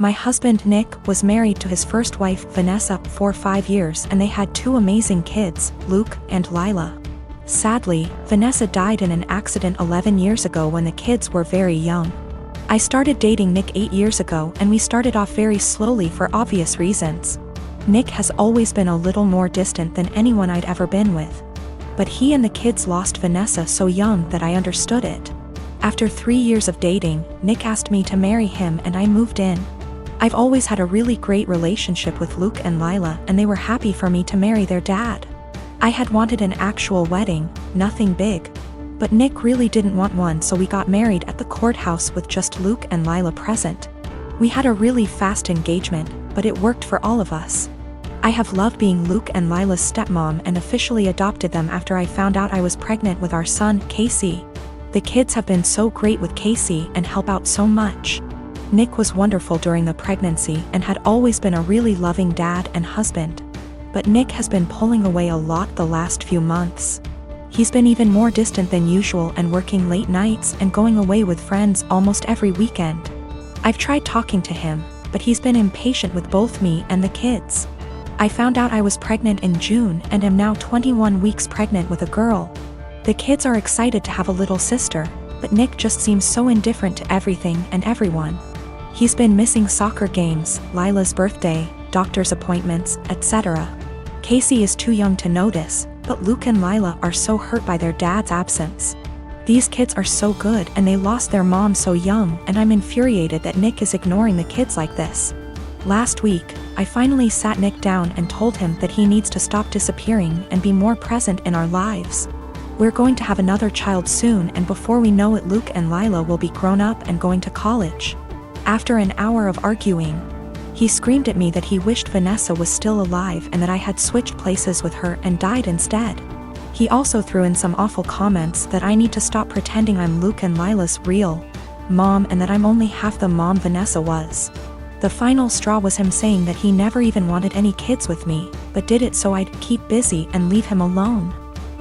My husband, Nick, was married to his first wife, Vanessa, for 5 years, and they had 2 amazing kids, Luke and Lila. Sadly, Vanessa died in an accident 11 years ago when the kids were very young. I started dating Nick 8 years ago, and we started off very slowly for obvious reasons. Nick has always been a little more distant than anyone I'd ever been with. But he and the kids lost Vanessa so young that I understood it. After 3 years of dating, Nick asked me to marry him and I moved in. I've always had a really great relationship with Luke and Lila, and they were happy for me to marry their dad. I had wanted an actual wedding, nothing big. But Nick really didn't want one, so we got married at the courthouse with just Luke and Lila present. We had a really fast engagement, but it worked for all of us. I have loved being Luke and Lila's stepmom and officially adopted them after I found out I was pregnant with our son, Casey. The kids have been so great with Casey and help out so much. Nick was wonderful during the pregnancy and had always been a really loving dad and husband. But Nick has been pulling away a lot the last few months. He's been even more distant than usual and working late nights and going away with friends almost every weekend. I've tried talking to him, but he's been impatient with both me and the kids. I found out I was pregnant in June and am now 21 weeks pregnant with a girl. The kids are excited to have a little sister, but Nick just seems so indifferent to everything and everyone. He's been missing soccer games, Lila's birthday, doctor's appointments, etc. Casey is too young to notice, but Luke and Lila are so hurt by their dad's absence. These kids are so good and they lost their mom so young, and I'm infuriated that Nick is ignoring the kids like this. Last week, I finally sat Nick down and told him that he needs to stop disappearing and be more present in our lives. We're going to have another child soon, and before we know it, Luke and Lila will be grown up and going to college. After an hour of arguing, he screamed at me that he wished Vanessa was still alive and that I had switched places with her and died instead. He also threw in some awful comments that I need to stop pretending I'm Luke and Lila's real mom and that I'm only half the mom Vanessa was. The final straw was him saying that he never even wanted any kids with me, but did it so I'd keep busy and leave him alone.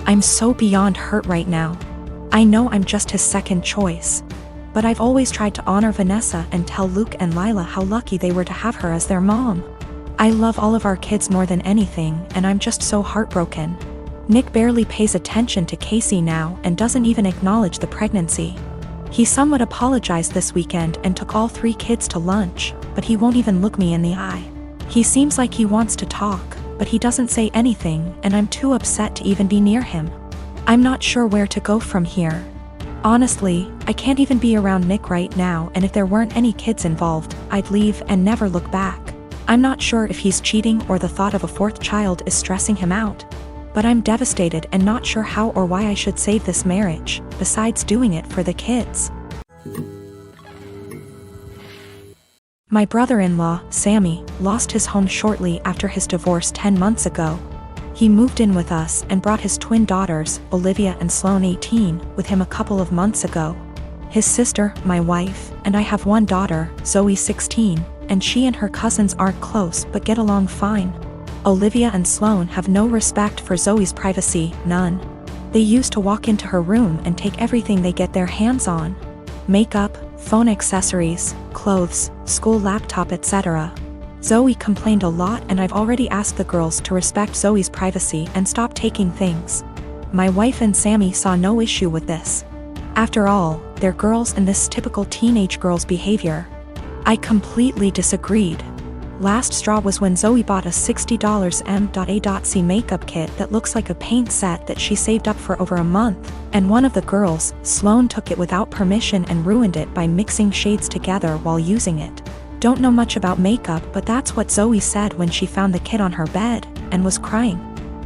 I'm so beyond hurt right now. I know I'm just his second choice. But I've always tried to honor Vanessa and tell Luke and Lila how lucky they were to have her as their mom. I love all of our kids more than anything, and I'm just so heartbroken. Nick barely pays attention to Casey now and doesn't even acknowledge the pregnancy. He somewhat apologized this weekend and took all 3 kids to lunch, but he won't even look me in the eye. He seems like he wants to talk, but he doesn't say anything, and I'm too upset to even be near him. I'm not sure where to go from here. Honestly, I can't even be around Nick right now, and if there weren't any kids involved, I'd leave and never look back. I'm not sure if he's cheating or the thought of a 4th child is stressing him out. But I'm devastated and not sure how or why I should save this marriage, besides doing it for the kids. My brother-in-law, Sammy, lost his home shortly after his divorce 10 months ago. He moved in with us and brought his twin daughters, Olivia and Sloane 18, with him a couple of months ago. His sister, my wife, and I have one daughter, Zoe 16, and she and her cousins aren't close but get along fine. Olivia and Sloane have no respect for Zoe's privacy, none. They used to walk into her room and take everything they get their hands on. Makeup, phone accessories, clothes, school laptop, etc. Zoe complained a lot, and I've already asked the girls to respect Zoe's privacy and stop taking things. My wife and Sammy saw no issue with this. After all, they're girls and this typical teenage girl's behavior. I completely disagreed. Last straw was when Zoe bought a $60 M.A.C makeup kit that looks like a paint set that she saved up for over a month, and one of the girls, Sloane, took it without permission and ruined it by mixing shades together while using it. Don't know much about makeup, but that's what Zoe said when she found the kit on her bed, and was crying.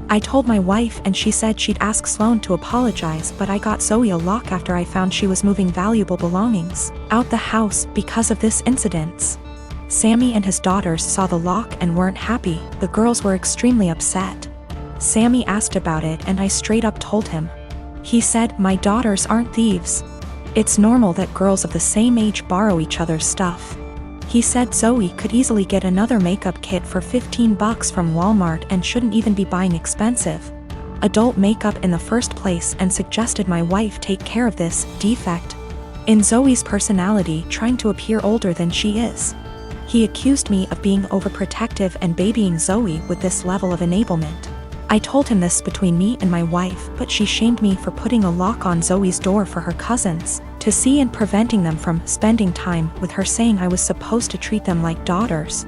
I told my wife and she said she'd ask Sloane to apologize, but I got Zoe a lock after I found she was moving valuable belongings out the house because of this incident. Sammy and his daughters saw the lock and weren't happy. The girls were extremely upset. Sammy asked about it and I straight up told him. He said, "My daughters aren't thieves. It's normal that girls of the same age borrow each other's stuff." He said Zoe could easily get another makeup kit for $15 from Walmart and shouldn't even be buying expensive adult makeup in the first place, and suggested my wife take care of this defect in Zoe's personality, trying to appear older than she is. He accused me of being overprotective and babying Zoe with this level of enablement. I told him this between me and my wife, but she shamed me for putting a lock on Zoe's door for her cousins to see and preventing them from spending time with her, saying I was supposed to treat them like daughters.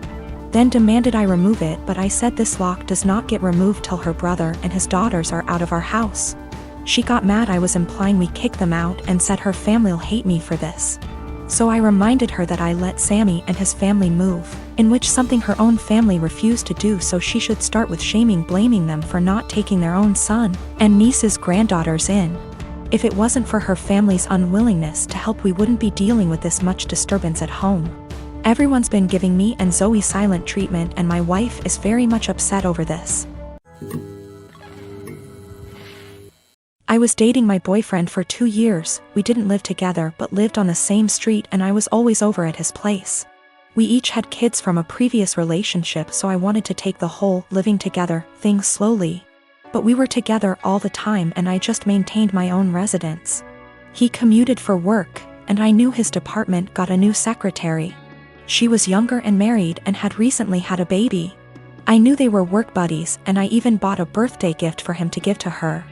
Then demanded I remove it, but I said this lock does not get removed till her brother and his daughters are out of our house. She got mad I was implying we kick them out and said her family'll hate me for this. So I reminded her that I let Sammy and his family move, in which something her own family refused to do, so she should start with blaming them for not taking their own son and niece's granddaughters in. If it wasn't for her family's unwillingness to help, we wouldn't be dealing with this much disturbance at home. Everyone's been giving me and Zoe silent treatment, and my wife is very much upset over this. I was dating my boyfriend for 2 years. We didn't live together but lived on the same street, and I was always over at his place. We each had kids from a previous relationship, so I wanted to take the whole living together thing slowly. But we were together all the time and I just maintained my own residence. He commuted for work, and I knew his department got a new secretary. She was younger and married and had recently had a baby. I knew they were work buddies, and I even bought a birthday gift for him to give to her.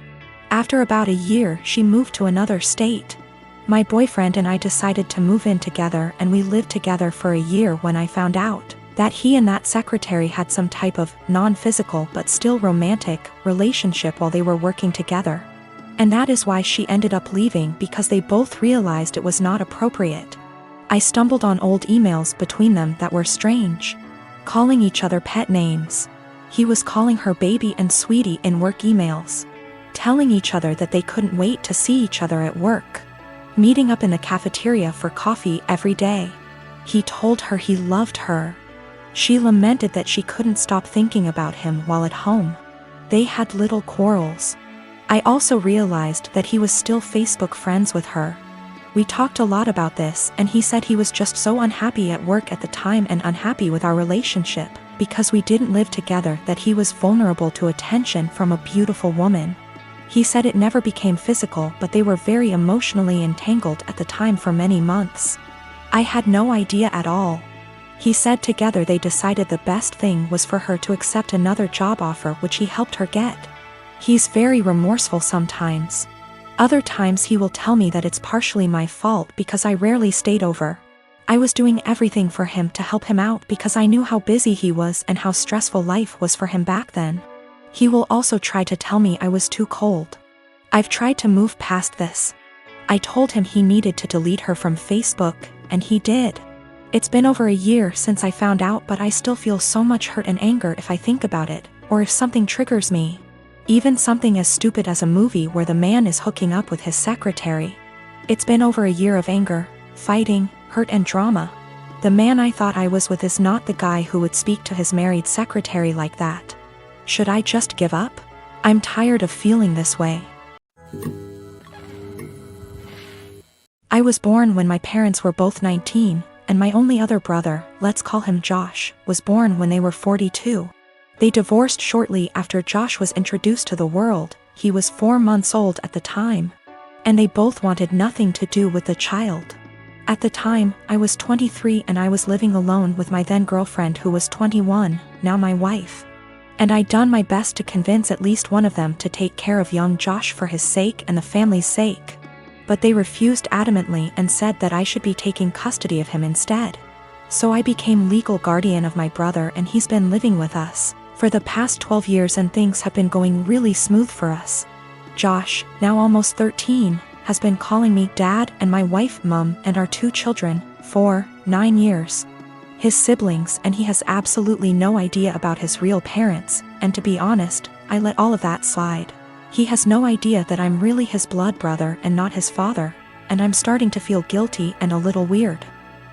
After about a year, she moved to another state. My boyfriend and I decided to move in together, and we lived together for a year when I found out that he and that secretary had some type of non-physical but still romantic relationship while they were working together. And that is why she ended up leaving, because they both realized it was not appropriate. I stumbled on old emails between them that were strange, calling each other pet names. He was calling her baby and sweetie in work emails, telling each other that they couldn't wait to see each other at work, meeting up in the cafeteria for coffee every day. He told her he loved her. She lamented that she couldn't stop thinking about him while at home. They had little quarrels. I also realized that he was still Facebook friends with her. We talked a lot about this, and he said he was just so unhappy at work at the time and unhappy with our relationship because we didn't live together, that he was vulnerable to attention from a beautiful woman. He said it never became physical, but they were very emotionally entangled at the time for many months. I had no idea at all. He said together they decided the best thing was for her to accept another job offer, which he helped her get. He's very remorseful sometimes. Other times he will tell me that it's partially my fault because I rarely stayed over. I was doing everything for him to help him out because I knew how busy he was and how stressful life was for him back then. He will also try to tell me I was too cold. I've tried to move past this. I told him he needed to delete her from Facebook, and he did. It's been over a year since I found out, but I still feel so much hurt and anger if I think about it, or if something triggers me. Even something as stupid as a movie where the man is hooking up with his secretary. It's been over a year of anger, fighting, hurt and drama. The man I thought I was with is not the guy who would speak to his married secretary like that. Should I just give up? I'm tired of feeling this way. I was born when my parents were both 19, and my only other brother, let's call him Josh, was born when they were 42. They divorced shortly after Josh was introduced to the world. He was 4 months old at the time, and they both wanted nothing to do with the child. At the time, I was 23 and I was living alone with my then girlfriend who was 21, now my wife. And I'd done my best to convince at least one of them to take care of young Josh for his sake and the family's sake. But they refused adamantly and said that I should be taking custody of him instead. So I became legal guardian of my brother, and he's been living with us for the past 12 years, and things have been going really smooth for us. Josh, now almost 13, has been calling me Dad and my wife Mum and our 2 children for 9 years. His siblings, and he has absolutely no idea about his real parents, and to be honest, I let all of that slide. He has no idea that I'm really his blood brother and not his father, and I'm starting to feel guilty and a little weird.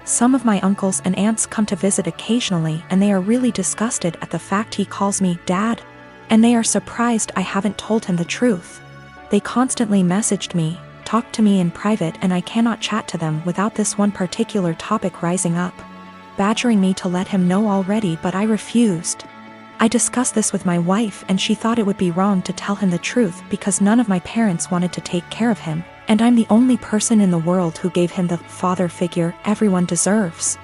Some of my uncles and aunts come to visit occasionally, and they are really disgusted at the fact he calls me Dad, and they are surprised I haven't told him the truth. They constantly messaged me, talked to me in private, and I cannot chat to them without this one particular topic rising up, badgering me to let him know already, but I refused. I discussed this with my wife, and she thought it would be wrong to tell him the truth because none of my parents wanted to take care of him, and I'm the only person in the world who gave him the father figure everyone deserves.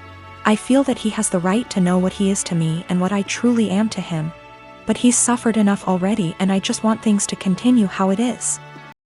I feel that he has the right to know what he is to me and what I truly am to him. But he's suffered enough already and I just want things to continue how it is.